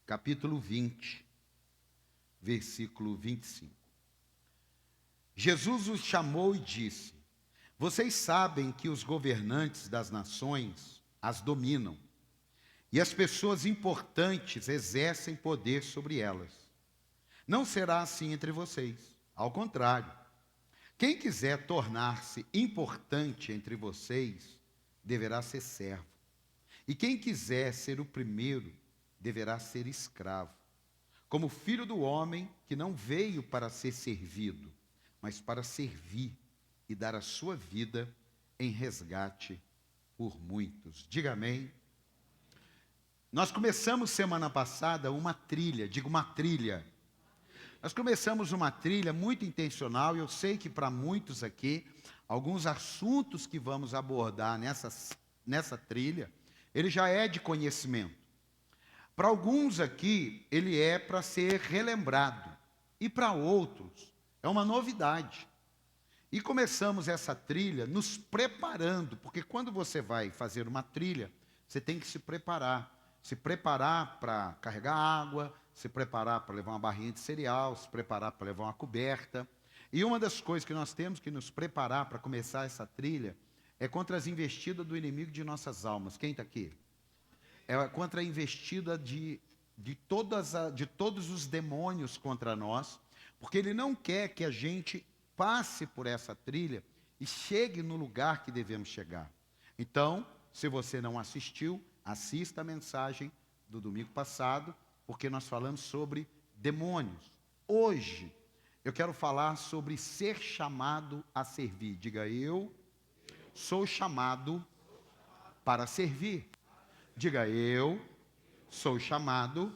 capítulo 20, versículo 25. Jesus os chamou e disse: Vocês sabem que os governantes das nações as dominam, e as pessoas importantes exercem poder sobre elas. Não será assim entre vocês. Ao contrário, quem quiser tornar-se importante entre vocês, deverá ser servo. E quem quiser ser o primeiro, deverá ser escravo. Como filho do homem que não veio para ser servido, mas para servir e dar a sua vida em resgate por muitos. Diga amém. Nós começamos semana passada uma trilha, digo uma trilha. Nós começamos uma trilha muito intencional e eu sei que para muitos aqui, alguns assuntos que vamos abordar nessa trilha, ele já é de conhecimento. Para alguns aqui, ele é para ser relembrado. E para outros, é uma novidade. E começamos essa trilha nos preparando, porque quando você vai fazer uma trilha, você tem que se preparar. Se preparar para carregar água, se preparar para levar uma barrinha de cereal, se preparar para levar uma coberta. E uma das coisas que nós temos que nos preparar para começar essa trilha é contra as investidas do inimigo de nossas almas. Quem está aqui? É contra a investida de todos os demônios contra nós, porque ele não quer que a gente passe por essa trilha e chegue no lugar que devemos chegar. Então, se você não assistiu, assista a mensagem do domingo passado, porque nós falamos sobre demônios. Hoje, eu quero falar sobre ser chamado a servir. Diga, eu sou chamado para servir. Diga, eu sou chamado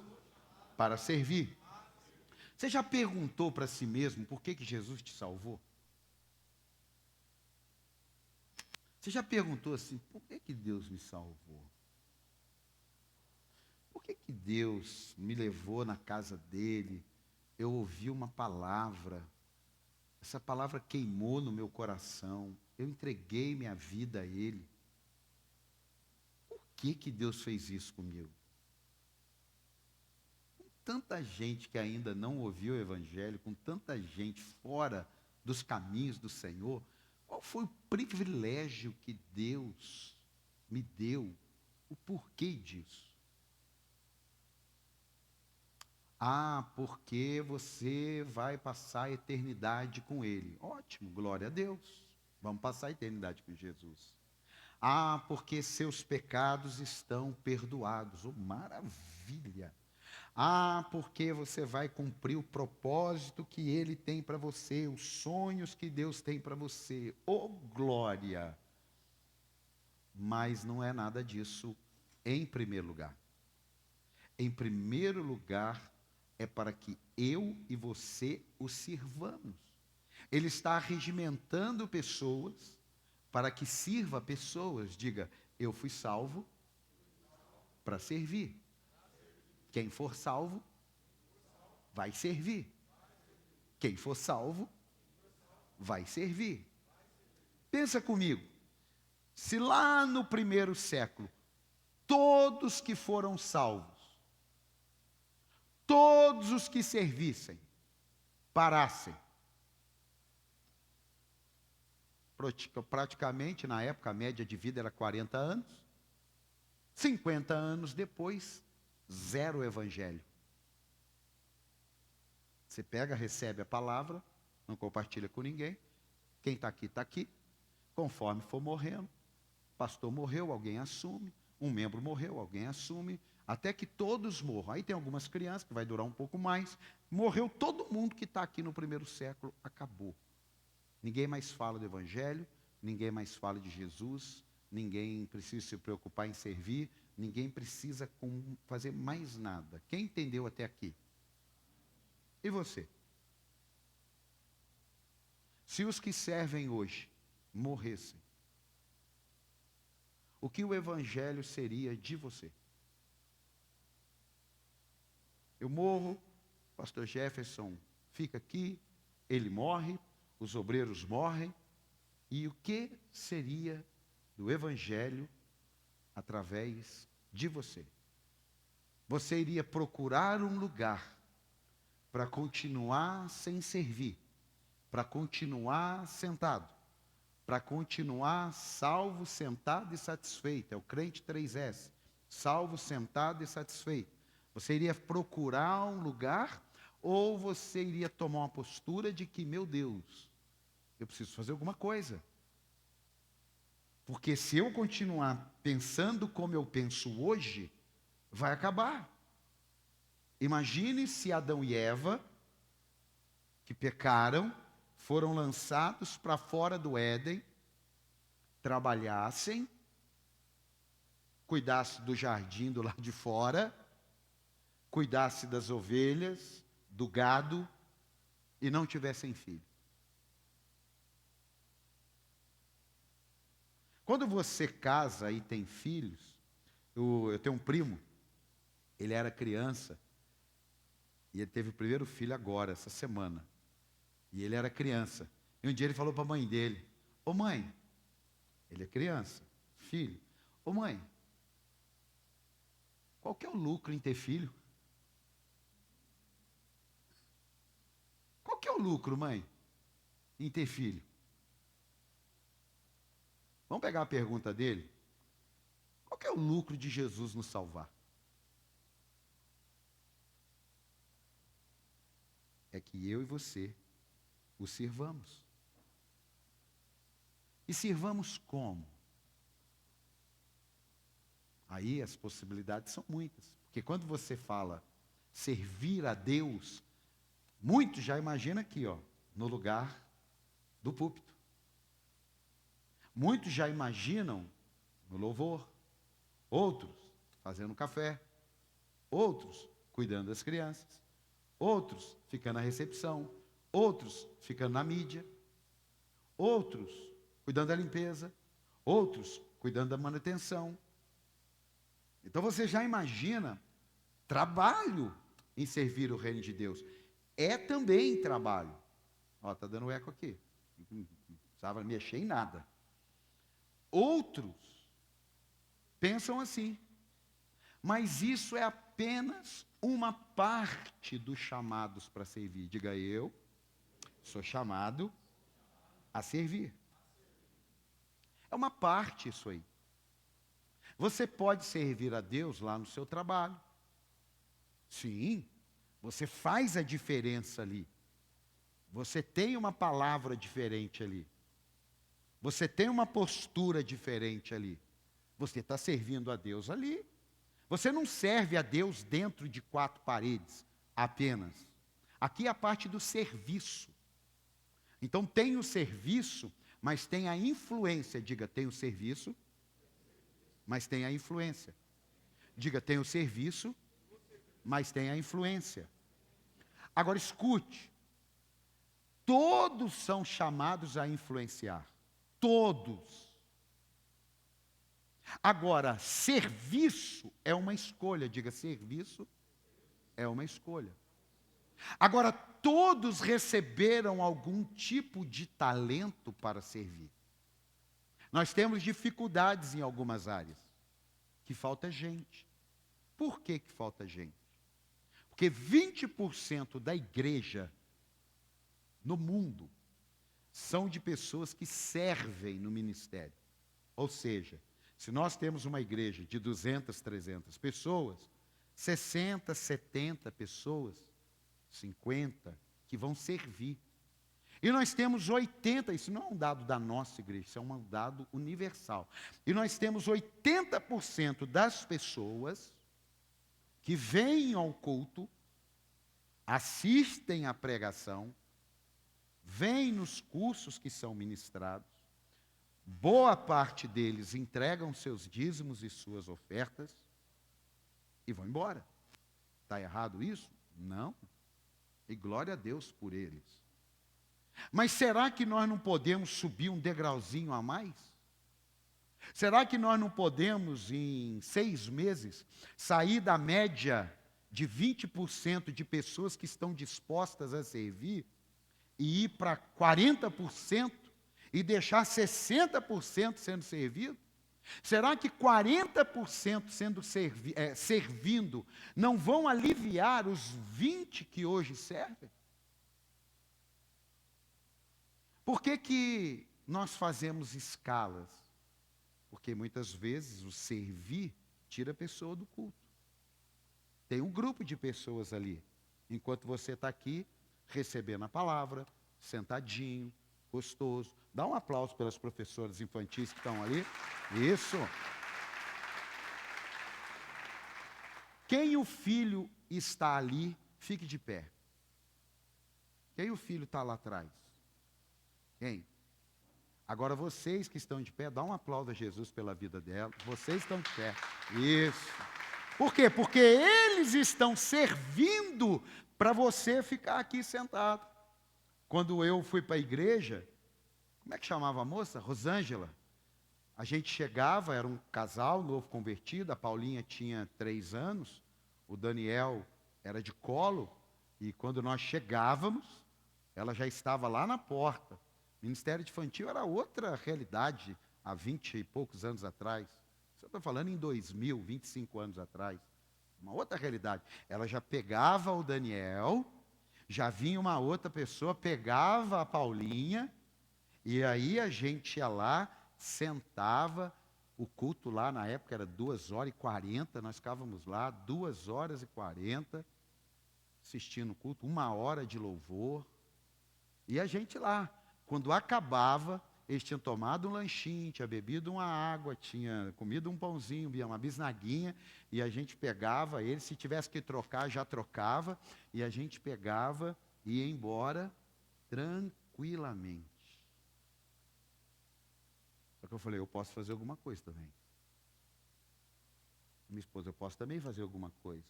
para servir. Você já perguntou para si mesmo por que Jesus te salvou? Você já perguntou assim, por que Deus me salvou? Por que Deus me levou na casa dele? Eu ouvi uma palavra, essa palavra queimou no meu coração, eu entreguei minha vida a ele. Por que Deus fez isso comigo? Com tanta gente que ainda não ouviu o Evangelho, com tanta gente fora dos caminhos do Senhor, qual foi o privilégio que Deus me deu? O porquê disso? Ah, porque você vai passar a eternidade com Ele. Ótimo, glória a Deus. Vamos passar a eternidade com Jesus. Ah, porque seus pecados estão perdoados. Oh, maravilha. Ah, porque você vai cumprir o propósito que Ele tem para você, os sonhos que Deus tem para você. Oh, glória. Mas não é nada disso em primeiro lugar. Em primeiro lugar, é para que eu e você o sirvamos. Ele está regimentando pessoas para que sirva pessoas. Diga, eu fui salvo para servir. Quem for salvo, vai servir. Quem for salvo, vai servir. Pensa comigo. Se lá no primeiro século, todos que foram salvos, todos os que servissem, parassem. Praticamente, na época, a média de vida era 40 anos. 50 anos depois, zero evangelho. Você pega, recebe a palavra, não compartilha com ninguém. Quem está aqui, está aqui. Conforme for morrendo, pastor morreu, alguém assume. Um membro morreu, alguém assume. Até que todos morram. Aí tem algumas crianças que vai durar um pouco mais. Morreu todo mundo que está aqui no primeiro século, acabou. Ninguém mais fala do Evangelho, ninguém mais fala de Jesus, ninguém precisa se preocupar em servir, ninguém precisa fazer mais nada. Quem entendeu até aqui? E você? Se os que servem hoje morressem, o que o Evangelho seria de você? Eu morro, pastor Jefferson fica aqui, ele morre, os obreiros morrem, e o que seria do Evangelho através de você? você iria procurar um lugar para continuar sem servir, para continuar sentado, para continuar salvo, sentado e satisfeito. É o crente 3S. Salvo, sentado e satisfeito. Você iria procurar um lugar ou você iria tomar uma postura de que, meu Deus, eu preciso fazer alguma coisa? Porque se eu continuar pensando como eu penso hoje, vai acabar. Imagine se Adão e Eva, que pecaram, foram lançados para fora do Éden, trabalhassem, cuidassem do jardim do lado de fora, cuidassem das ovelhas, do gado, e não tivessem filho. Quando você casa e tem filhos, eu tenho um primo, ele era criança, e ele teve o primeiro filho agora, essa semana. E ele era criança. E um dia ele falou para a mãe dele: ô mãe, ele é criança, filho. Ô mãe, qual que é o lucro em ter filho? Qual que é o lucro, mãe, em ter filho? Vamos pegar a pergunta dele? Qual que é o lucro de Jesus nos salvar? É que eu e você o sirvamos. E sirvamos como? Aí as possibilidades são muitas. Porque quando você fala servir a Deus, muitos já imaginam aqui, ó, no lugar do púlpito. Muitos já imaginam no louvor. Outros fazendo café. Outros cuidando das crianças. Outros ficando na recepção. Outros ficando na mídia. Outros cuidando da limpeza. Outros cuidando da manutenção. Então você já imagina trabalho em servir o reino de Deus. É também trabalho. Ó, tá dando eco aqui. Não precisava mexer em nada. Outros pensam assim. Mas isso é apenas uma parte dos chamados para servir. Diga: eu sou chamado a servir. É uma parte isso aí. Você pode servir a Deus lá no seu trabalho. Sim, você faz a diferença ali. Você tem uma palavra diferente ali. Você tem uma postura diferente ali. Você está servindo a Deus ali. Você não serve a Deus dentro de 4 paredes apenas. Aqui é a parte do serviço. Então tem o serviço, mas tem a influência. Diga: tem o serviço, mas tem a influência. Diga: tem o serviço, mas tem a influência. Agora escute. Todos são chamados a influenciar. Todos. Agora, serviço é uma escolha. Diga: serviço é uma escolha. Agora, todos receberam algum tipo de talento para servir. Nós temos dificuldades em algumas áreas. Que falta gente. Por que falta gente? Porque 20% da igreja no mundo são de pessoas que servem no ministério. Ou seja, se nós temos uma igreja de 200, 300 pessoas, 60, 70 pessoas, 50, que vão servir. E nós temos 80, isso não é um dado da nossa igreja, isso é um dado universal. E nós temos 80% das pessoas que vêm ao culto, assistem à pregação, vêm nos cursos que são ministrados, boa parte deles entregam seus dízimos e suas ofertas e vão embora. Está errado isso? Não. E glória a Deus por eles. Mas será que nós não podemos subir um degrauzinho a mais? Será que nós não podemos, em 6 meses, sair da média de 20% de pessoas que estão dispostas a servir e ir para 40% e deixar 60% sendo servido? Será que 40% servindo não vão aliviar os 20 que hoje servem? Por que nós fazemos escalas? Porque muitas vezes o servir tira a pessoa do culto. Tem um grupo de pessoas ali, enquanto você está aqui recebendo a palavra, sentadinho, gostoso. Dá um aplauso pelas professoras infantis que estão ali. Isso. Quem o filho está ali, fique de pé. Quem o filho está lá atrás? Quem? Agora vocês que estão de pé, dá um aplauso a Jesus pela vida dela. Vocês estão de pé. Isso. Por quê? Porque eles estão servindo para você ficar aqui sentado. Quando eu fui para a igreja, como é que chamava a moça? Rosângela. A gente chegava, era um casal novo convertido, a Paulinha tinha 3 anos, o Daniel era de colo, e quando nós chegávamos, ela já estava lá na porta. O Ministério Infantil era outra realidade, há 20 e poucos anos atrás. Você está falando em 2000, 25 anos atrás. Uma outra realidade. Ela já pegava o Daniel, já vinha uma outra pessoa, pegava a Paulinha, e aí a gente ia lá, sentava, o culto lá na época era 2h40, nós ficávamos lá 2h40, assistindo o culto, 1 hora de louvor, e a gente lá. Quando acabava, eles tinham tomado um lanchinho, tinha bebido uma água, tinha comido um pãozinho, uma bisnaguinha, e a gente pegava eles, se tivesse que trocar, já trocava, e a gente pegava e ia embora tranquilamente. Só que eu falei, eu posso fazer alguma coisa também. Minha esposa, eu posso também fazer alguma coisa.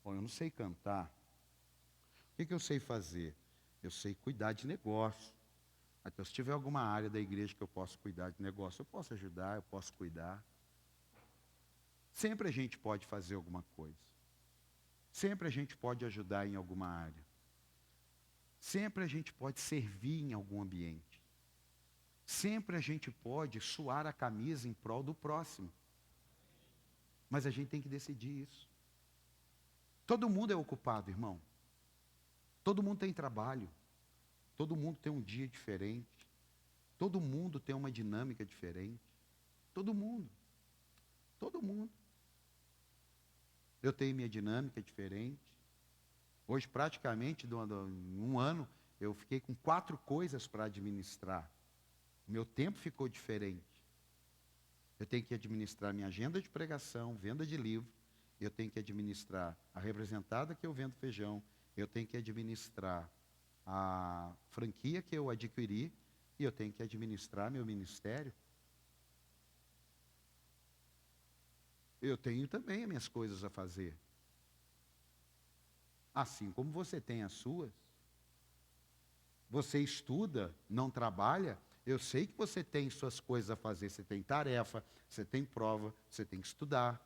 Bom, eu não sei cantar. O que eu sei fazer? Eu sei cuidar de negócio. Então, se tiver alguma área da igreja que eu posso cuidar de negócio, eu posso ajudar, eu posso cuidar. Sempre a gente pode fazer alguma coisa. Sempre a gente pode ajudar em alguma área. Sempre a gente pode servir em algum ambiente. Sempre a gente pode suar a camisa em prol do próximo. Mas a gente tem que decidir isso. Todo mundo é ocupado, irmão. Todo mundo tem trabalho. Todo mundo tem um dia diferente. Todo mundo tem uma dinâmica diferente. Todo mundo. Todo mundo. Eu tenho minha dinâmica diferente. Hoje, praticamente, em um ano, eu fiquei com 4 coisas para administrar. O meu tempo ficou diferente. Eu tenho que administrar minha agenda de pregação, venda de livro. Eu tenho que administrar a representada que eu vendo feijão. Eu tenho que administrar a franquia que eu adquiri. E eu tenho que administrar meu ministério. Eu tenho também as minhas coisas a fazer. Assim como você tem as suas. Você estuda, não trabalha. Eu sei que você tem suas coisas a fazer. Você tem tarefa, você tem prova, você tem que estudar.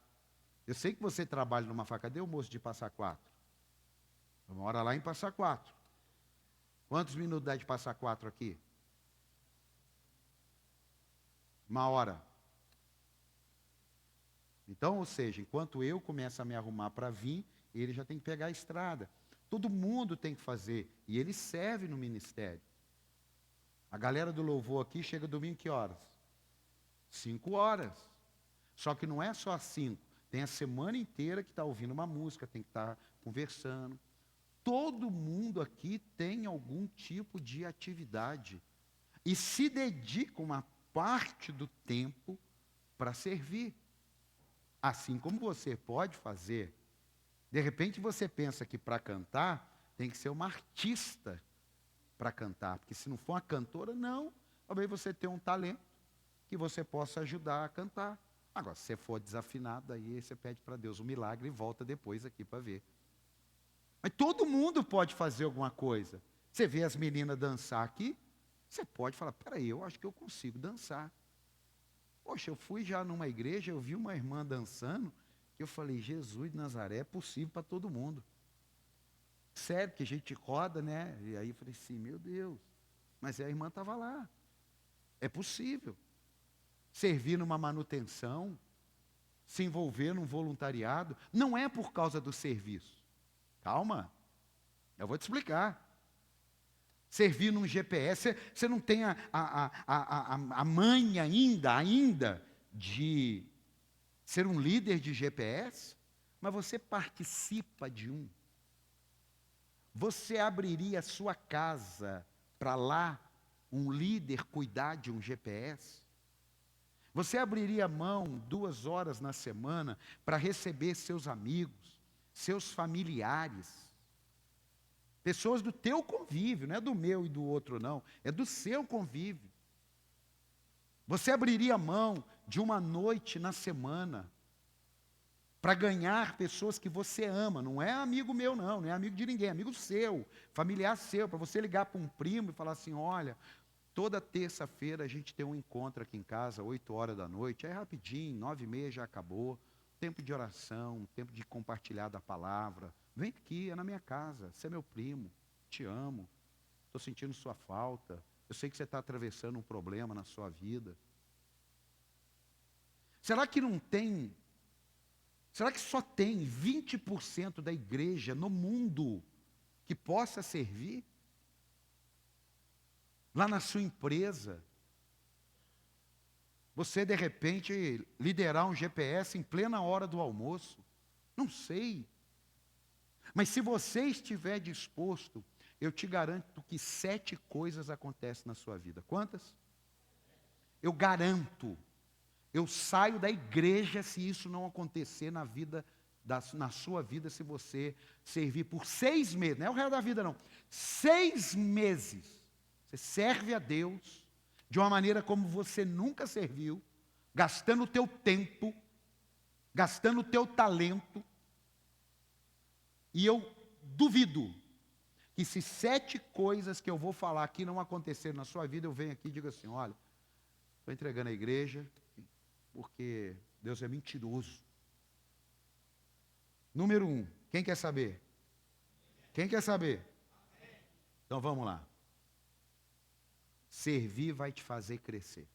Eu sei que você trabalha numa faca. Cadê o moço de Passa Quatro? Mora lá em Passa Quatro. Quantos minutos dá de Passa Quatro aqui? 1 hora. Então, ou seja, enquanto eu começo a me arrumar para vir, ele já tem que pegar a estrada. Todo mundo tem que fazer. E ele serve no ministério. A galera do louvor aqui chega domingo que horas? 5 horas. Só que não é só 5. Tem a semana inteira que está ouvindo uma música, tem que estar conversando. Todo mundo aqui tem algum tipo de atividade. E se dedica uma parte do tempo para servir. Assim como você pode fazer. De repente você pensa que para cantar tem que ser uma artista para cantar. Porque se não for uma cantora, não. Talvez você tenha um talento que você possa ajudar a cantar. Agora, se você for desafinado, aí você pede para Deus um milagre e volta depois aqui para ver. Mas todo mundo pode fazer alguma coisa. Você vê as meninas dançar aqui, você pode falar, peraí, eu acho que eu consigo dançar. Poxa, eu fui já numa igreja, eu vi uma irmã dançando, que eu falei, Jesus de Nazaré, é possível para todo mundo. Sério, que a gente roda, né? E aí eu falei assim, meu Deus, mas a irmã estava lá. É possível. servir numa manutenção, se envolver num voluntariado, não é por causa do serviço. Calma, eu vou te explicar. Servir num GPS, você não tem a manha ainda de ser um líder de GPS, mas você participa de um. Você abriria a sua casa para lá um líder cuidar de um GPS? Você abriria mão 2 horas na semana para receber seus amigos, seus familiares, pessoas do teu convívio, não é do meu e do outro não, é do seu convívio. Você abriria mão de uma noite na semana para ganhar pessoas que você ama, não é amigo meu não é amigo de ninguém, é amigo seu, familiar seu, para você ligar para um primo e falar assim, olha, toda terça-feira a gente tem um encontro aqui em casa, 8 horas da noite, é rapidinho, 9h30 já acabou, tempo de oração, tempo de compartilhar da palavra, vem aqui, é na minha casa, você é meu primo, te amo, estou sentindo sua falta, eu sei que você está atravessando um problema na sua vida. Será que não tem, será que só tem 20% da igreja no mundo que possa servir? Lá na sua empresa, você de repente liderar um GPS em plena hora do almoço, não sei. Mas se você estiver disposto, eu te garanto que 7 coisas acontecem na sua vida. Quantas? Eu garanto. Eu saio da igreja se isso não acontecer na sua vida, se você servir por 6 meses. Não é o resto da vida não. 6 meses. Você serve a Deus de uma maneira como você nunca serviu, gastando o teu tempo, gastando o teu talento. E eu duvido que se 7 coisas que eu vou falar aqui não acontecerem na sua vida, eu venho aqui e digo assim, olha, estou entregando a igreja, porque Deus é mentiroso. Número 1, quem quer saber? Quem quer saber? Então vamos lá. Servir vai te fazer crescer.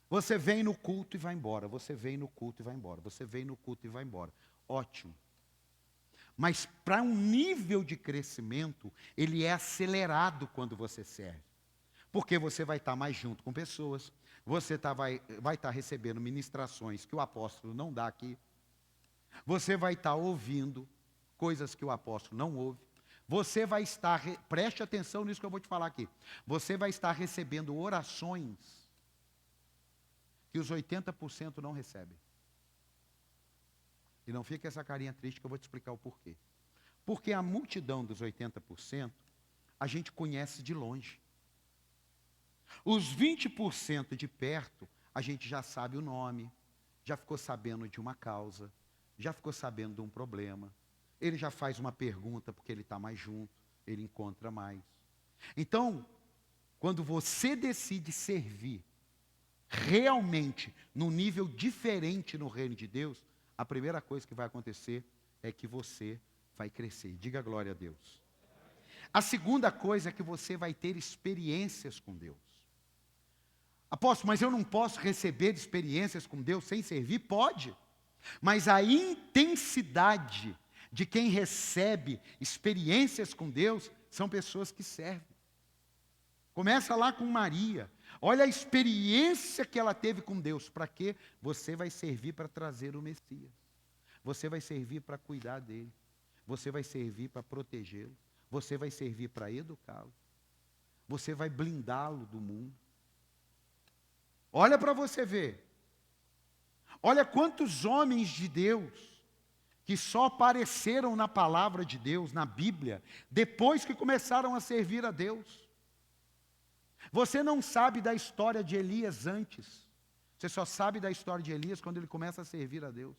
Você vem no culto e vai embora, você vem no culto e vai embora, você vem no culto e vai embora. Ótimo. Mas para um nível de crescimento, ele é acelerado quando você serve. Porque você vai estar mais junto com pessoas, você vai estar recebendo ministrações que o apóstolo não dá aqui, você vai estar ouvindo coisas que o apóstolo não ouve, você vai estar, preste atenção nisso que eu vou te falar aqui, você vai estar recebendo orações que os 80% não recebem. E não fica essa carinha triste que eu vou te explicar o porquê. Porque a multidão dos 80%, a gente conhece de longe. Os 20% de perto, a gente já sabe o nome, já ficou sabendo de uma causa, já ficou sabendo de um problema. Ele já faz uma pergunta porque ele está mais junto, ele encontra mais. Então, quando você decide servir realmente num nível diferente no reino de Deus, a primeira coisa que vai acontecer é que você vai crescer. Diga glória a Deus. A segunda coisa é que você vai ter experiências com Deus. Apóstolo, mas eu não posso receber experiências com Deus sem servir? Pode. Mas a intensidade de quem recebe experiências com Deus são pessoas que servem. Começa lá com Maria. Olha a experiência que ela teve com Deus. Para quê? Você vai servir para trazer o Messias. Você vai servir para cuidar dele. Você vai servir para protegê-lo. Você vai servir para educá-lo. Você vai blindá-lo do mundo. Olha para você ver. Olha quantos homens de Deus que só apareceram na palavra de Deus, na Bíblia, depois que começaram a servir a Deus. Você não sabe da história de Elias antes. Você só sabe da história de Elias quando ele começa a servir a Deus.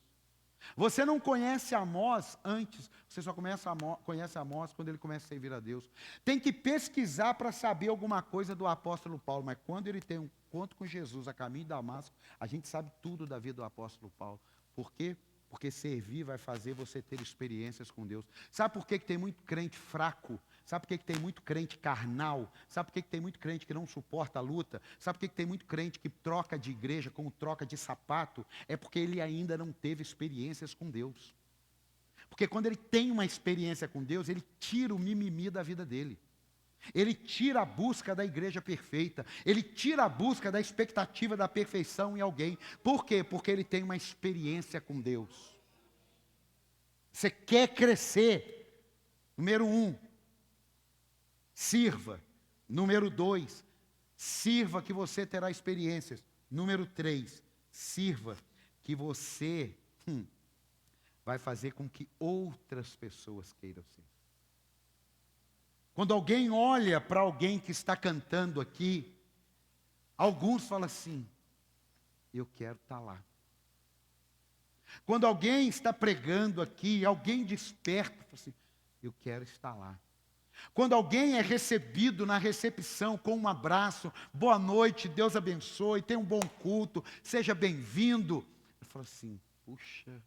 Você não conhece Amós antes. Você só conhece Amós quando ele começa a servir a Deus. Tem que pesquisar para saber alguma coisa do apóstolo Paulo. Mas quando ele tem um encontro com Jesus a caminho de Damasco, a gente sabe tudo da vida do apóstolo Paulo. Por quê? Porque servir vai fazer você ter experiências com Deus. Sabe por que tem muito crente fraco? Sabe por que tem muito crente carnal? Sabe por que tem muito crente que não suporta a luta? Sabe por que tem muito crente que troca de igreja como troca de sapato? É porque ele ainda não teve experiências com Deus. Porque quando ele tem uma experiência com Deus, ele tira o mimimi da vida dele. Ele tira a busca da igreja perfeita. Ele tira a busca da expectativa da perfeição em alguém. Por quê? Porque ele tem uma experiência com Deus. Você quer crescer? Número 1, sirva. Número 2, sirva que você terá experiências. Número 3, sirva que você vai fazer com que outras pessoas queiram ser. Quando alguém olha para alguém que está cantando aqui, alguns falam assim, eu quero estar lá. Quando alguém está pregando aqui, alguém desperta, fala assim, eu quero estar lá. Quando alguém é recebido na recepção com um abraço, boa noite, Deus abençoe, tenha um bom culto, seja bem-vindo. Eu falo assim, puxa,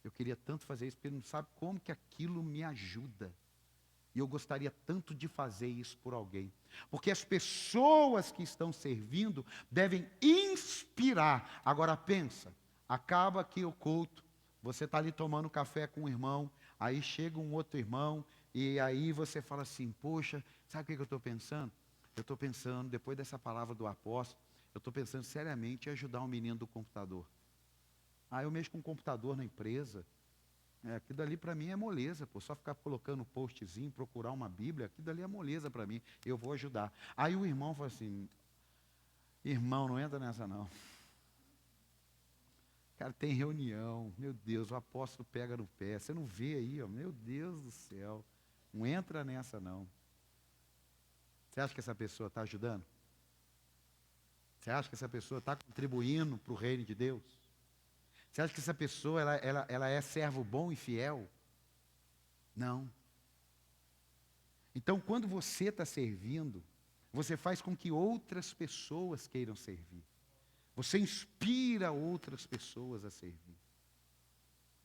eu queria tanto fazer isso, porque ele não sabe como que aquilo me ajuda. E eu gostaria tanto de fazer isso por alguém. Porque as pessoas que estão servindo devem inspirar. Agora pensa, acaba aqui o culto, você está ali tomando café com um irmão, aí chega um outro irmão, e aí você fala assim, poxa, sabe o que eu estou pensando? Eu estou pensando, depois dessa palavra do apóstolo, eu estou pensando seriamente em ajudar um menino do computador. Ah, eu mexo com um computador na empresa. Aquilo dali para mim é moleza, pô. Só ficar colocando postzinho, procurar uma Bíblia, aquilo dali é moleza para mim. Eu vou ajudar. Aí o irmão fala assim, irmão, não entra nessa não. Cara, tem reunião, meu Deus, o apóstolo pega no pé. Você não vê aí, ó, meu Deus do céu. Não entra nessa não. Você acha que essa pessoa está ajudando? Você acha que essa pessoa está contribuindo para o reino de Deus? Você acha que essa pessoa ela é servo bom e fiel? Não. Então, quando você está servindo, você faz com que outras pessoas queiram servir. Você inspira outras pessoas a servir.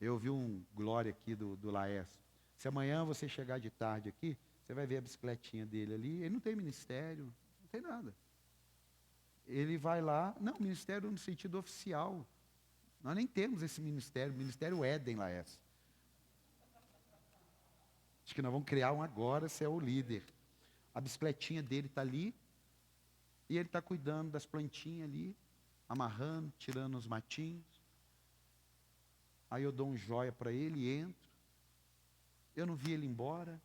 Eu ouvi um glória aqui do Laércio. Se amanhã você chegar de tarde aqui, você vai ver a bicicletinha dele ali. Ele não tem ministério, não tem nada. Ele vai lá, não, ministério no sentido oficial. Nós nem temos esse ministério, o Ministério Éden, Laércio. Acho que nós vamos criar um agora, você é o líder. A bicicletinha dele está ali, e ele está cuidando das plantinhas ali, amarrando, tirando os matinhos. Aí eu dou um joia para ele e entro. Eu não vi ele embora.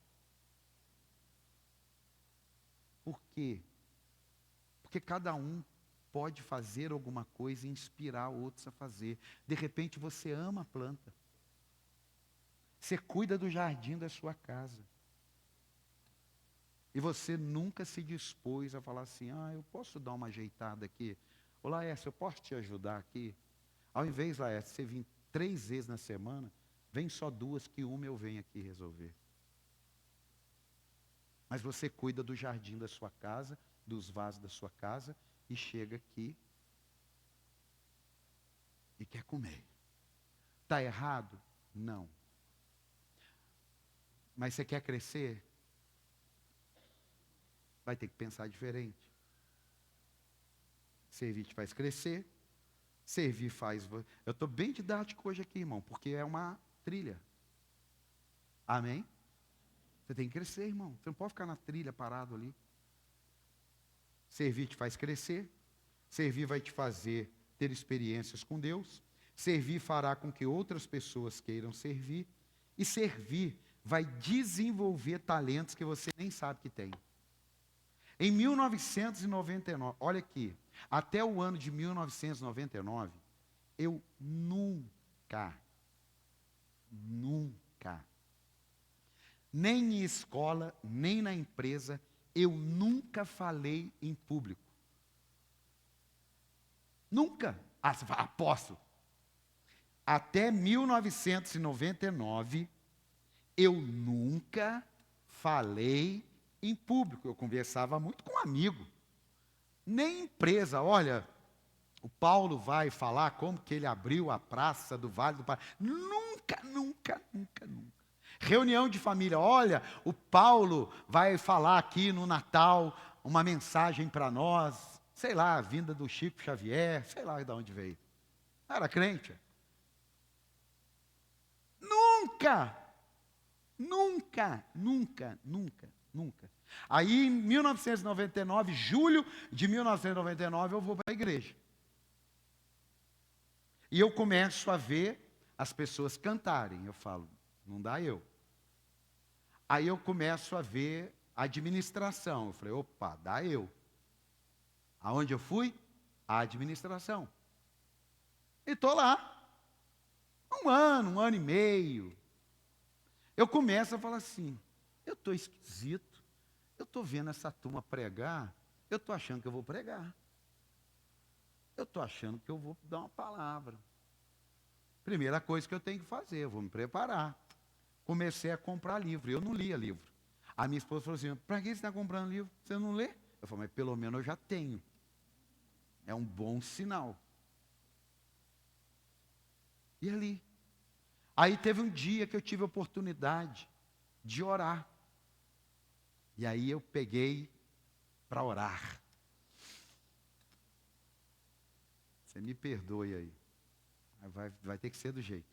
Por quê? Porque cada um pode fazer alguma coisa e inspirar outros a fazer. De repente você ama a planta. Você cuida do jardim da sua casa. E você nunca se dispôs a falar assim, eu posso dar uma ajeitada aqui? Ô Laércio, eu posso te ajudar aqui? Ao invés, Laércio, você vir 3 vezes na semana, vem só 2, que uma eu venho aqui resolver. Mas você cuida do jardim da sua casa, dos vasos da sua casa, e chega aqui e quer comer. Está errado? Não. Mas você quer crescer? Vai ter que pensar diferente. Servir te faz crescer. Servir faz... Eu estou bem didático hoje aqui, irmão, porque é uma trilha. Amém? Você tem que crescer, irmão. Você não pode ficar na trilha parado ali. Servir te faz crescer. Servir vai te fazer ter experiências com Deus. Servir fará com que outras pessoas queiram servir. E servir vai desenvolver talentos que você nem sabe que tem. Em 1999, olha aqui, até o ano de 1999, eu nunca, nem em escola, nem na empresa, eu nunca falei em público. Nunca. Você fala, apóstolo. Até 1999, eu nunca falei em público. Eu conversava muito com um amigo. Nem empresa. Olha, O Paulo vai falar como que ele abriu a praça do Vale do Paraíba. Nunca, nunca, nunca, nunca. Reunião de família. Olha, o Paulo vai falar aqui no Natal uma mensagem para nós. Sei lá, a vinda do Chico Xavier. Sei lá de onde veio. Era crente. Nunca, nunca, nunca, nunca, nunca. Aí, em 1999, julho de 1999, eu vou para a igreja. E eu começo a ver as pessoas cantarem. Eu falo, não dá eu. Aí eu começo a ver a administração. Eu falei, opa, dá eu. Aonde eu fui? A administração. E estou lá. Um ano e meio. Eu começo a falar assim, eu estou esquisito. Eu estou vendo essa turma pregar. Eu estou achando que eu vou pregar. Eu estou achando que eu vou dar uma palavra. Primeira coisa que eu tenho que fazer, eu vou me preparar. Comecei a comprar livro, eu não lia livro. A minha esposa falou assim, para que você está comprando livro? Você não lê? Eu falei, mas pelo menos eu já tenho. É um bom sinal. E ali? Aí teve um dia que eu tive a oportunidade de orar. E aí eu peguei para orar. Você me perdoe aí. Vai ter que ser do jeito.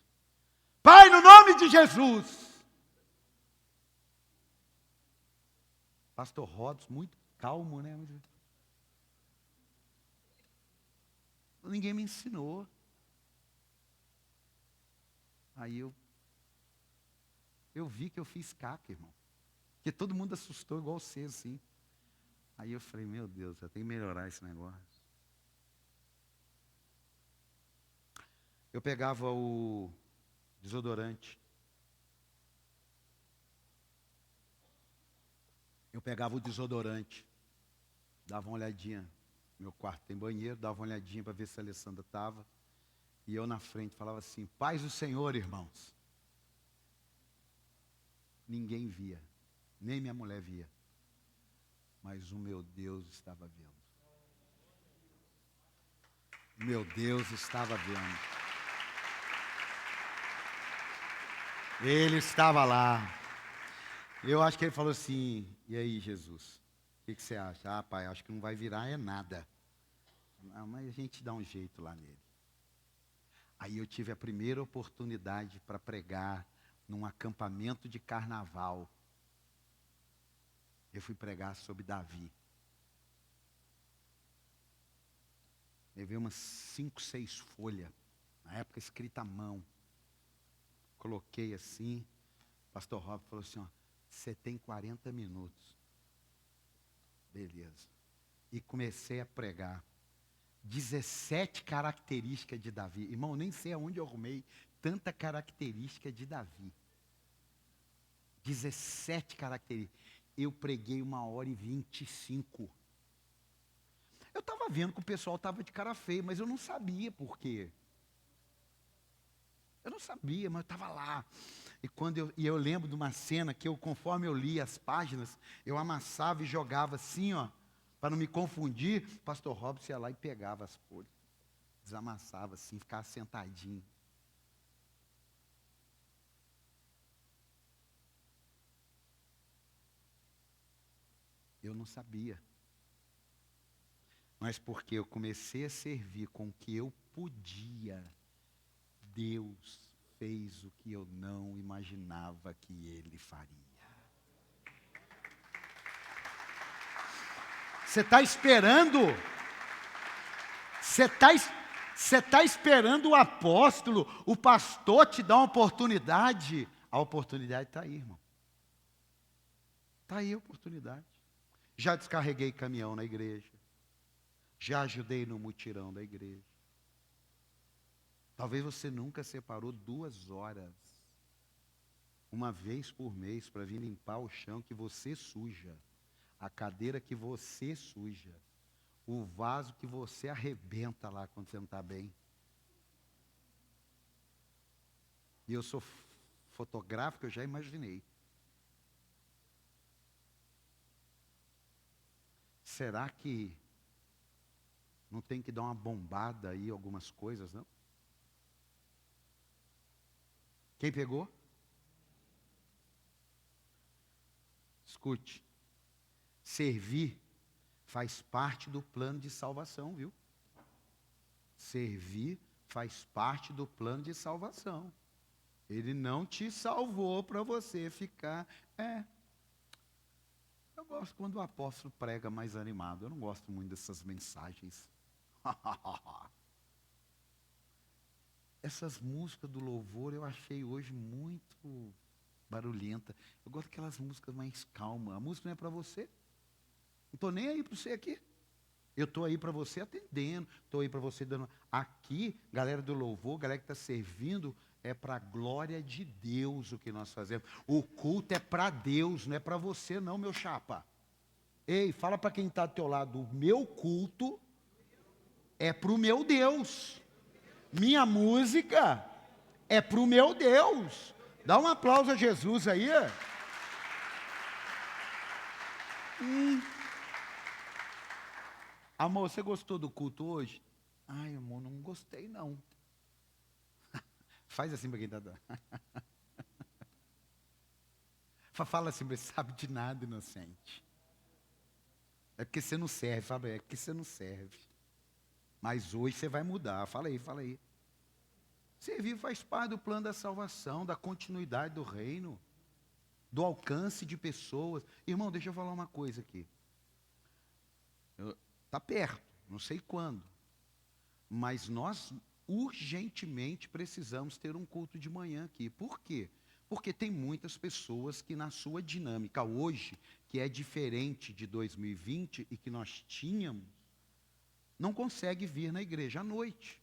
Pai, no nome de Jesus. Pastor Rodos, muito calmo, né? Ninguém me ensinou. Aí eu vi que eu fiz caca, irmão. Porque todo mundo assustou igual você, assim. Aí eu falei, meu Deus, eu tenho que melhorar esse negócio. Eu pegava o desodorante. Dava uma olhadinha. Meu quarto tem banheiro, dava uma olhadinha para ver se a Alessandra estava. E eu na frente falava assim, paz do Senhor, irmãos. Ninguém via, nem minha mulher via. Mas o meu Deus estava vendo. O meu Deus estava vendo. Ele estava lá. Eu acho que ele falou assim, e aí, Jesus? O que você acha? Ah, pai, acho que não vai virar é nada. Não, mas a gente dá um jeito lá nele. Aí eu tive a primeira oportunidade para pregar num acampamento de carnaval. Eu fui pregar sobre Davi. Levei umas 5, 6 folhas, na época escrita à mão. Coloquei assim, o pastor Rob falou assim, ó, você tem 40 minutos. Beleza. E comecei a pregar. 17 características de Davi. Irmão, nem sei aonde eu arrumei tanta característica de Davi. 17 características. Eu preguei 1h25. Eu estava vendo que o pessoal estava de cara feia, mas eu não sabia por quê. Eu não sabia, mas eu estava lá. E eu lembro de uma cena que conforme eu lia as páginas, eu amassava e jogava assim, ó, para não me confundir. O pastor Robson ia lá e pegava as folhas, desamassava assim, ficava sentadinho. Eu não sabia. Mas porque eu comecei a servir com o que eu podia, Deus fez o que eu não imaginava que Ele faria. Você está esperando? Você está esperando o apóstolo, o pastor te dar uma oportunidade? A oportunidade está aí, irmão. Está aí a oportunidade. Já descarreguei caminhão na igreja. Já ajudei no mutirão da igreja. Talvez você nunca separou 2 horas, uma vez por mês, para vir limpar o chão que você suja, a cadeira que você suja, o vaso que você arrebenta lá quando você não está bem. E eu sou fotográfico, eu já imaginei. Será que Não tem que dar uma bombada aí, algumas coisas, não? Quem pegou? Escute. Servir faz parte do plano de salvação, viu? Servir faz parte do plano de salvação. Ele não te salvou para você ficar. Eu gosto quando o apóstolo prega mais animado. Eu não gosto muito dessas mensagens. Essas músicas do louvor eu achei hoje muito barulhenta. Eu gosto daquelas músicas mais calmas. A música não é para você. Não estou nem aí para você aqui. Eu estou aí para você atendendo. Estou aí para você dando. Aqui, galera do louvor, galera que está servindo, é para a glória de Deus o que nós fazemos. O culto é para Deus, não é para você não, meu chapa. Ei, fala para quem está do teu lado, o meu culto é para o meu Deus. Minha música é para o meu Deus. Dá um aplauso a Jesus aí. Amor, você gostou do culto hoje? Ai, amor, não gostei não. Faz assim para quem está dando. Fala assim, você sabe de nada, inocente. É porque você não serve, fala, é porque você não serve. Mas hoje você vai mudar. Fala aí, fala aí. Servir faz parte do plano da salvação, da continuidade do reino, do alcance de pessoas. Irmão, deixa eu falar uma coisa aqui. Está perto, não sei quando. Mas nós urgentemente precisamos ter um culto de manhã aqui. Por quê? Porque tem muitas pessoas que na sua dinâmica hoje, que é diferente de 2020 e que nós tínhamos, não consegue vir na igreja à noite.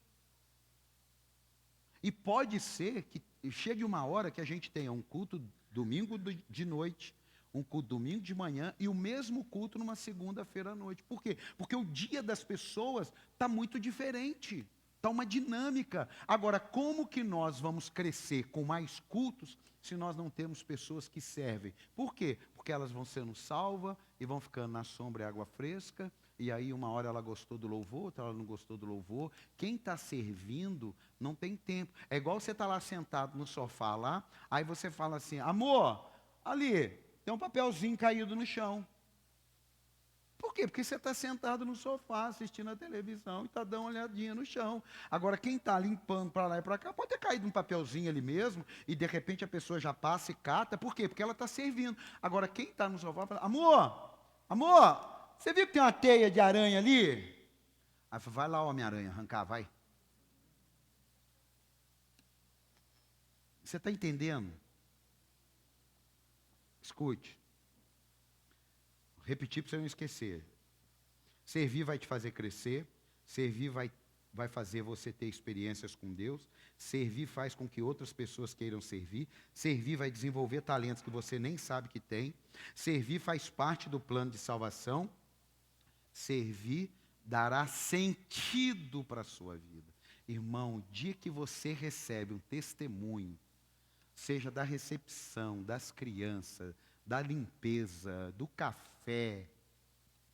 E pode ser que chegue uma hora que a gente tenha um culto domingo de noite, um culto domingo de manhã e o mesmo culto numa segunda-feira à noite. Por quê? Porque o dia das pessoas está muito diferente. Está uma dinâmica. Agora, como que nós vamos crescer com mais cultos se nós não temos pessoas que servem? Por quê? Porque elas vão sendo salvas e vão ficando na sombra e água fresca. E aí uma hora ela gostou do louvor, outra hora ela não gostou do louvor. Quem está servindo não tem tempo. É igual você estar lá sentado no sofá lá, aí você fala assim, amor, ali, tem um papelzinho caído no chão. Por quê? Porque você está sentado no sofá, assistindo a televisão e está dando uma olhadinha no chão. Agora, quem está limpando para lá e para cá, pode ter caído um papelzinho ali mesmo, e de repente a pessoa já passa e cata. Por quê? Porque ela está servindo. Agora, quem está no sofá fala, amor, você viu que tem uma teia de aranha ali? Aí fala, vai lá, Homem-Aranha, arrancar, vai. Você está entendendo? Escute. Repetir para você não esquecer. Servir vai te fazer crescer. Servir vai fazer você ter experiências com Deus. Servir faz com que outras pessoas queiram servir. Servir vai desenvolver talentos que você nem sabe que tem. Servir faz parte do plano de salvação. Servir dará sentido para a sua vida. Irmão, o dia que você recebe um testemunho, seja da recepção, das crianças, da limpeza, do café,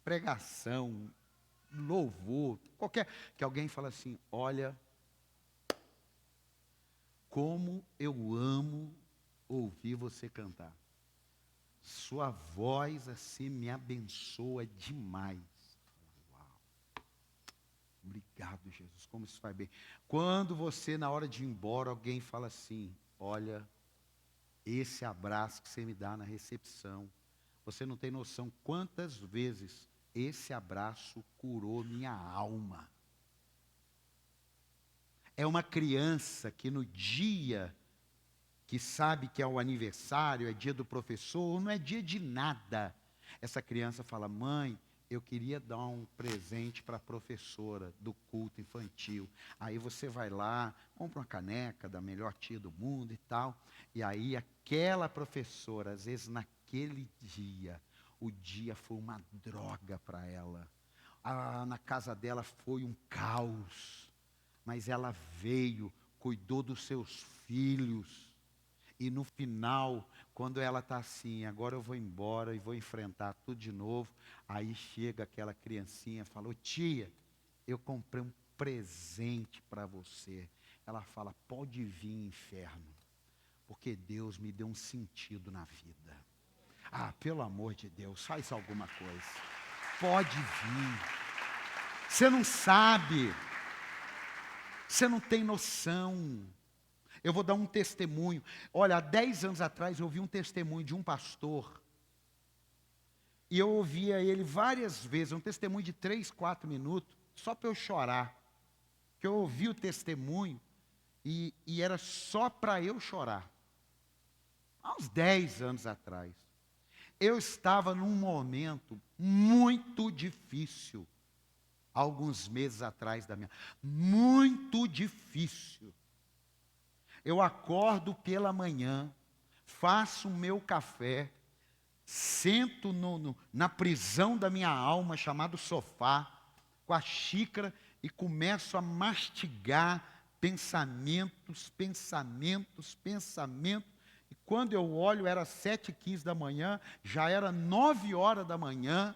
pregação, louvor, qualquer, que alguém fala assim, olha, como eu amo ouvir você cantar. Sua voz assim me abençoa demais. Uau. Obrigado, Jesus, como isso faz bem. Quando você, na hora de ir embora, alguém fala assim, olha, esse abraço que você me dá na recepção, você não tem noção quantas vezes esse abraço curou minha alma. É uma criança que no dia que sabe que é o aniversário, é dia do professor, não é dia de nada. Essa criança fala, mãe, eu queria dar um presente para a professora do culto infantil. Aí você vai lá, compra uma caneca da melhor tia do mundo e tal. E aí aquela professora, às vezes naquele dia, o dia foi uma droga para ela. Na casa dela foi um caos. Mas ela veio, cuidou dos seus filhos. E no final, quando ela está assim, agora eu vou embora e vou enfrentar tudo de novo, aí chega aquela criancinha e fala, ô tia, eu comprei um presente para você. Ela fala, pode vir, inferno, porque Deus me deu um sentido na vida. Ah, pelo amor de Deus, faz alguma coisa. Pode vir. Você não sabe. Você não tem noção. Eu vou dar um testemunho. Olha, há 10 anos atrás eu ouvi um testemunho de um pastor. E eu ouvia ele várias vezes, um testemunho de 3, 4 minutos, só para eu chorar. Que eu ouvi o testemunho e era só para eu chorar. Há uns 10 anos atrás. Eu estava num momento muito difícil. Alguns meses atrás da minha. Muito difícil. Eu acordo pela manhã, faço o meu café, sento na prisão da minha alma, chamado sofá, com a xícara, e começo a mastigar pensamentos. E quando eu olho, era 7h15 da manhã, já era 9h da manhã,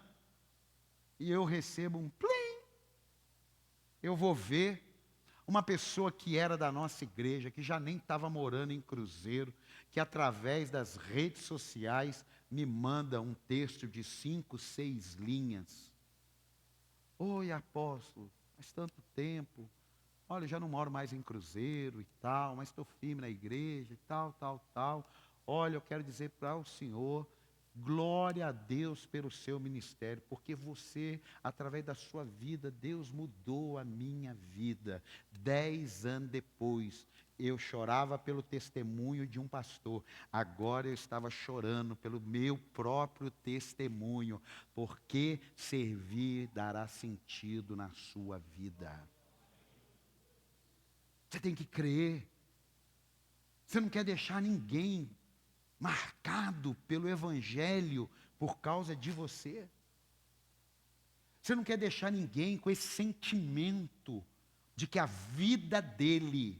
e eu recebo um plim. Eu vou ver uma pessoa que era da nossa igreja, que já nem estava morando em Cruzeiro, que através das redes sociais me manda um texto de 5, 6 linhas. Oi, apóstolo, faz tanto tempo. Olha, eu já não moro mais em Cruzeiro e tal, mas estou firme na igreja e tal. Olha, eu quero dizer para o senhor, glória a Deus pelo seu ministério, porque você, através da sua vida, Deus mudou a minha vida. 10 anos depois, eu chorava pelo testemunho de um pastor, agora eu estava chorando pelo meu próprio testemunho, porque servir dará sentido na sua vida. Você tem que crer. Você não quer deixar ninguém marcado pelo Evangelho por causa de você. Você não quer deixar ninguém com esse sentimento de que a vida dele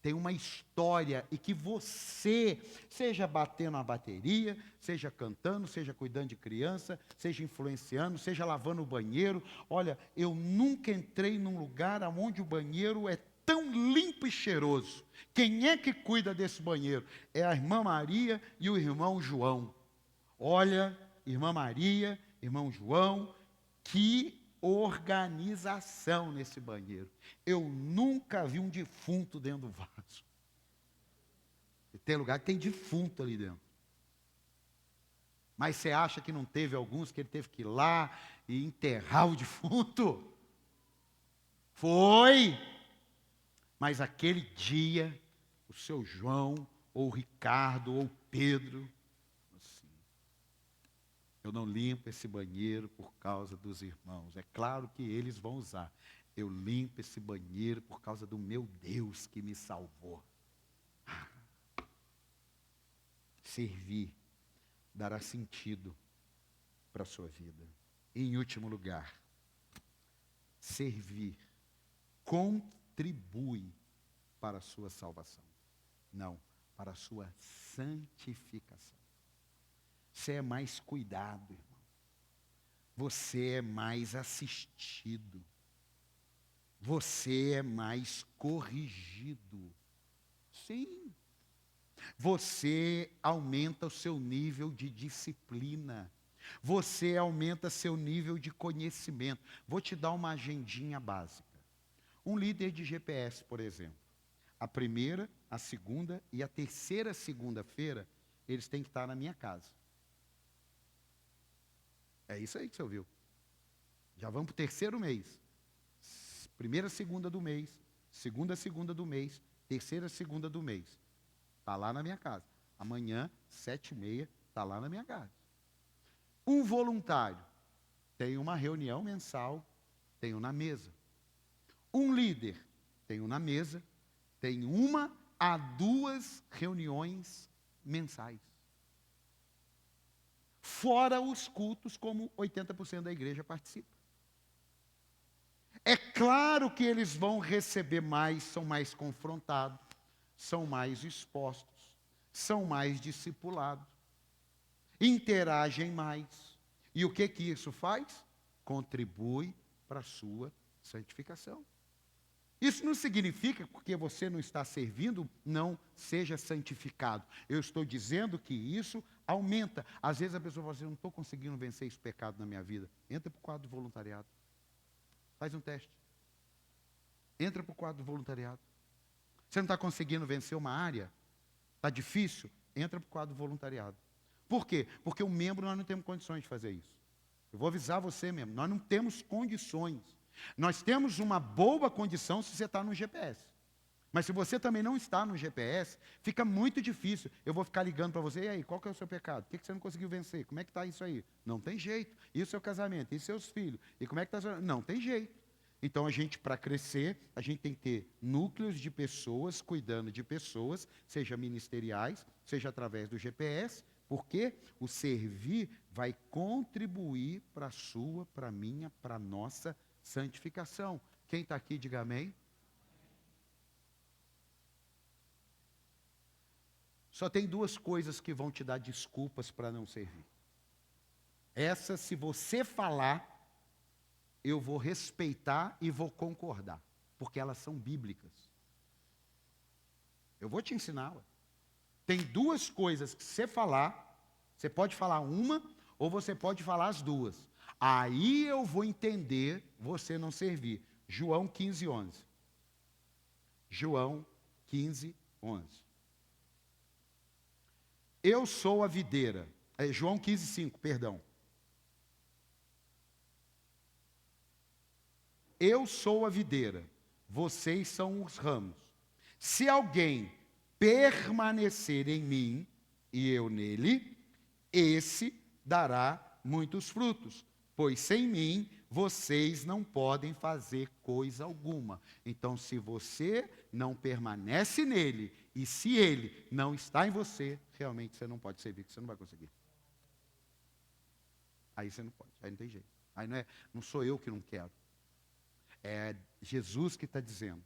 tem uma história e que você, seja batendo a bateria, seja cantando, seja cuidando de criança, seja influenciando, seja lavando o banheiro. Olha, eu nunca entrei num lugar onde o banheiro é tão limpo e cheiroso. Quem é que cuida desse banheiro? É a irmã Maria e o irmão João. Olha, irmã Maria, irmão João, que organização nesse banheiro. Eu nunca vi um defunto dentro do vaso. E tem lugar que tem defunto ali dentro. Mas você acha que não teve alguns que ele teve que ir lá e enterrar o defunto? Foi! Mas aquele dia, o seu João, ou o Ricardo, ou o Pedro, assim, eu não limpo esse banheiro por causa dos irmãos. É claro que eles vão usar. Eu limpo esse banheiro por causa do meu Deus que me salvou. Servir dará sentido para a sua vida. E, em último lugar, servir contribui para a sua salvação. Não, para a sua santificação. Você é mais cuidado, irmão. Você é mais assistido. Você é mais corrigido. Sim. Você aumenta o seu nível de disciplina. Você aumenta seu nível de conhecimento. Vou te dar uma agendinha básica. Um líder de GPS, por exemplo. A primeira, a segunda e a terceira segunda-feira, eles têm que estar na minha casa. É isso aí que você ouviu. Já vamos para o terceiro mês. Primeira segunda do mês, segunda do mês, terceira segunda do mês. Está lá na minha casa. Amanhã, 7h30, está lá na minha casa. Um voluntário tem uma reunião mensal, tenho na mesa. Um líder, tenho na mesa, tem 1 a 2 reuniões mensais. Fora os cultos, como 80% da igreja participa. É claro que eles vão receber mais, são mais confrontados, são mais expostos, são mais discipulados, interagem mais. E o que isso faz? Contribui para a sua Santificação. Isso não significa que porque você não está servindo, não seja santificado. Eu estou dizendo que isso aumenta. Às vezes a pessoa fala assim, eu não estou conseguindo vencer esse pecado na minha vida. Entra para o quadro do voluntariado. Faz um teste. Entra para o quadro do voluntariado. Você não está conseguindo vencer uma área? Está difícil? Entra para o quadro do voluntariado. Por quê? Porque o membro nós não temos condições de fazer isso. Eu vou avisar você mesmo, nós não temos condições. Nós temos uma boa condição se você está no GPS. Mas se você também não está no GPS, fica muito difícil. Eu vou ficar ligando para você, e aí, qual que é o seu pecado? O que você não conseguiu vencer? Como é que está isso aí? Não tem jeito. E o seu casamento? E seus filhos? E como é que está? Não tem jeito. Então, a gente, para crescer, a gente tem que ter núcleos de pessoas, cuidando de pessoas, seja ministeriais, seja através do GPS, porque o servir vai contribuir para a sua, para a minha, para a nossa santificação. Quem está aqui, diga amém. Só tem duas coisas que vão te dar desculpas para não servir. Essa, se você falar, eu vou respeitar e vou concordar, porque elas são bíblicas. Eu vou te ensinar. Tem duas coisas que você falar, você pode falar uma ou você pode falar as duas. Aí eu vou entender você não servir. João 15:11. João 15:11. Eu sou a videira. João 15:5, perdão. Eu sou a videira, vocês são os ramos. Se alguém permanecer em mim e eu nele, esse dará muitos frutos, pois sem mim vocês não podem fazer coisa alguma. Então, se você não permanece nele e se ele não está em você, realmente você não pode servir, você não vai conseguir. Aí você não pode, aí não tem jeito. Aí não sou eu que não quero. É Jesus que está dizendo.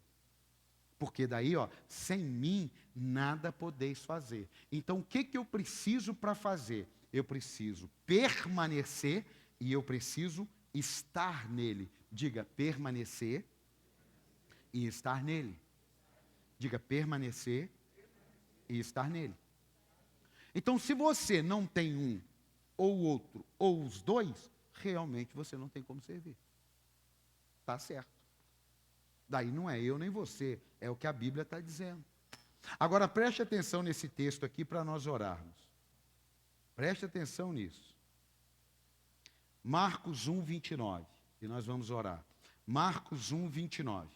Porque daí, sem mim, nada podeis fazer. Então, o que eu preciso para fazer? Eu preciso permanecer e eu preciso estar nele. Diga, permanecer e estar nele. Diga, permanecer e estar nele. Então, se você não tem um, ou outro, ou os dois, realmente você não tem como servir. Está certo. Daí não é eu nem você, é o que a Bíblia está dizendo. Agora preste atenção nesse texto aqui para nós orarmos. Preste atenção nisso. Marcos 1:29. E nós vamos orar. Marcos 1:29.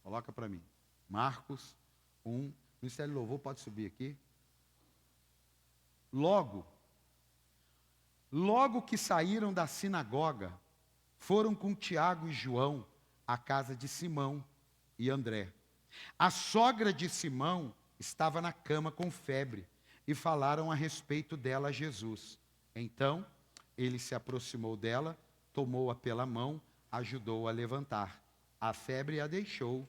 Coloca para mim. Marcos 1. Ministério de Louvor, pode subir aqui. Logo que saíram da sinagoga, foram com Tiago e João à casa de Simão e André. A sogra de Simão estava na cama com febre e falaram a respeito dela a Jesus. Então, ele se aproximou dela, tomou-a pela mão, ajudou-a a levantar. A febre a deixou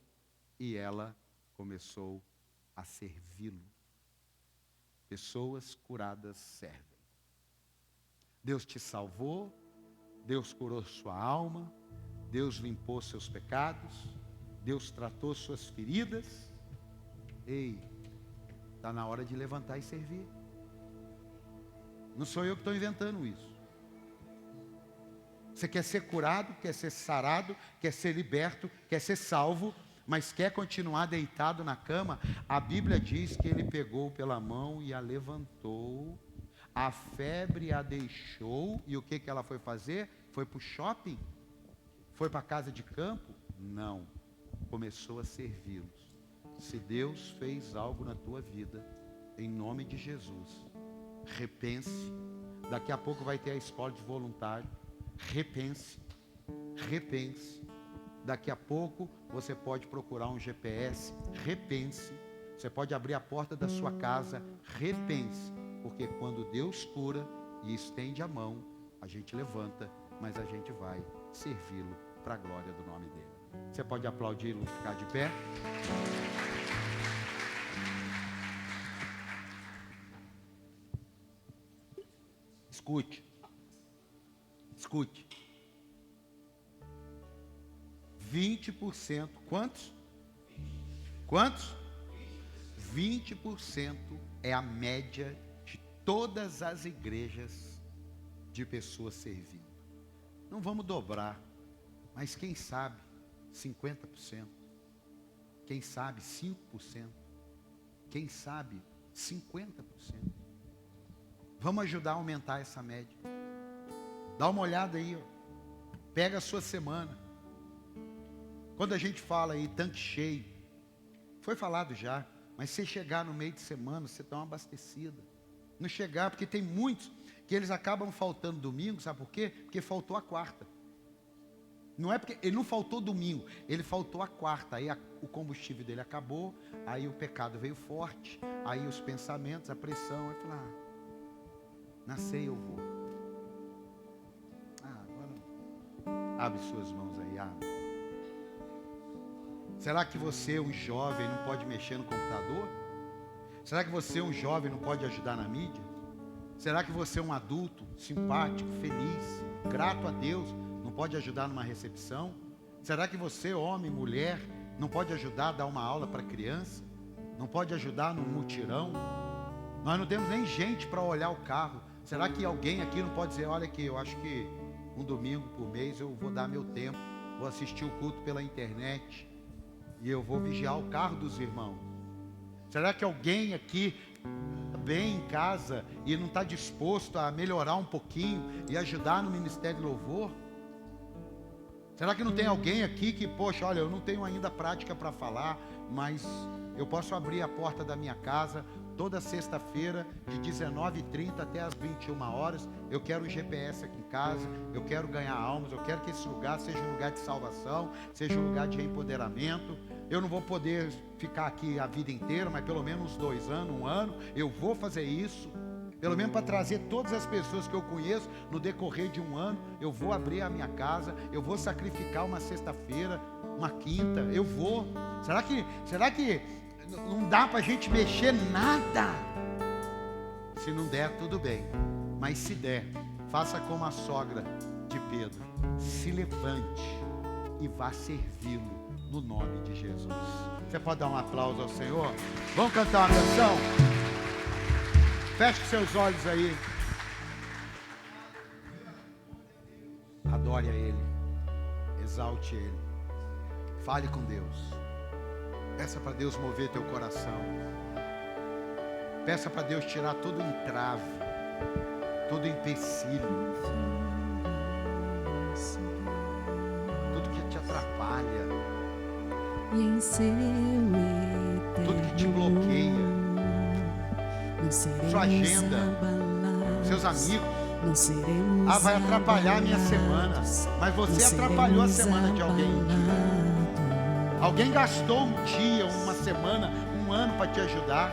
e ela começou a servi-lo. Pessoas curadas servem. Deus te salvou, Deus curou sua alma, Deus limpou seus pecados, Deus tratou suas feridas. Ei, está na hora de levantar e servir. Não sou eu que estou inventando isso. Você quer ser curado, quer ser sarado, quer ser liberto, quer ser salvo, mas quer continuar deitado na cama? A Bíblia diz que ele pegou pela mão e a levantou. A febre a deixou, e o que ela foi fazer? Foi para o shopping? Foi para a casa de campo? Não. Começou a servi-los. Se Deus fez algo na tua vida, em nome de Jesus, repense. Daqui a pouco vai ter a escola de voluntário. Repense. Repense. Daqui a pouco você pode procurar um GPS. Repense. Você pode abrir a porta da sua casa. Repense. Porque quando Deus cura e estende a mão, a gente levanta, mas a gente vai servi-lo para a glória do nome dele. Você pode aplaudir e ficar de pé? Escute, Escute. 20%. Quantos? Quantos? 20% é a média de todas as igrejas de pessoas servindo. Não vamos dobrar, mas quem sabe 50%, quem sabe 5%, quem sabe 50%. Vamos ajudar a aumentar essa média. Dá uma olhada aí, ó. Pega a sua semana. Quando a gente fala aí tanque cheio, foi falado já, mas se chegar no meio de semana, você está abastecida. Não chegar, porque tem muitos que eles acabam faltando domingo, sabe por quê? Porque faltou a quarta. Não é porque ele não faltou domingo, ele faltou a quarta. Aí o combustível dele acabou, aí o pecado veio forte, aí os pensamentos, a pressão. Aí fala, na ceia eu vou. Agora abre suas mãos aí, abre. Será que você, um jovem, não pode mexer no computador? Será que você, um jovem, não pode ajudar na mídia? Será que você, um adulto, simpático, feliz, grato a Deus, não pode ajudar numa recepção? Será que você, homem, mulher, não pode ajudar a dar uma aula para criança? Não pode ajudar num mutirão? Nós não temos nem gente para olhar o carro. Será que alguém aqui não pode dizer, olha aqui, eu acho que um domingo por mês eu vou dar meu tempo, vou assistir o culto pela internet e eu vou vigiar o carro dos irmãos? Será que alguém aqui bem em casa e não está disposto a melhorar um pouquinho e ajudar no Ministério de Louvor? Será que não tem alguém aqui que, poxa, olha, eu não tenho ainda prática para falar, mas eu posso abrir a porta da minha casa toda sexta-feira, de 19h30 até as 21 horas, eu quero um GPS aqui em casa, eu quero ganhar almas, eu quero que esse lugar seja um lugar de salvação, seja um lugar de empoderamento. Eu não vou poder ficar aqui a vida inteira, mas pelo menos uns 2 anos, 1 ano, eu vou fazer isso. Pelo menos para trazer todas as pessoas que eu conheço no decorrer de 1 ano, eu vou abrir a minha casa, eu vou sacrificar uma sexta-feira, uma quinta, eu vou. Será que não dá para a gente mexer nada? Se não der, tudo bem. Mas se der, faça como a sogra de Pedro. Se levante e vá servi-lo no nome de Jesus. Você pode dar um aplauso ao Senhor? Vamos cantar uma canção? Feche seus olhos aí. Adore a Ele. Exalte Ele. Fale com Deus. Peça para Deus mover teu coração. Peça para Deus tirar todo entrave, todo empecilho, tudo que te atrapalha, tudo que te bloqueia, sua agenda, seus amigos. Vai atrapalhar a minha semana, mas você atrapalhou a semana de alguém um dia. Alguém gastou um dia, uma semana, 1 ano para te ajudar.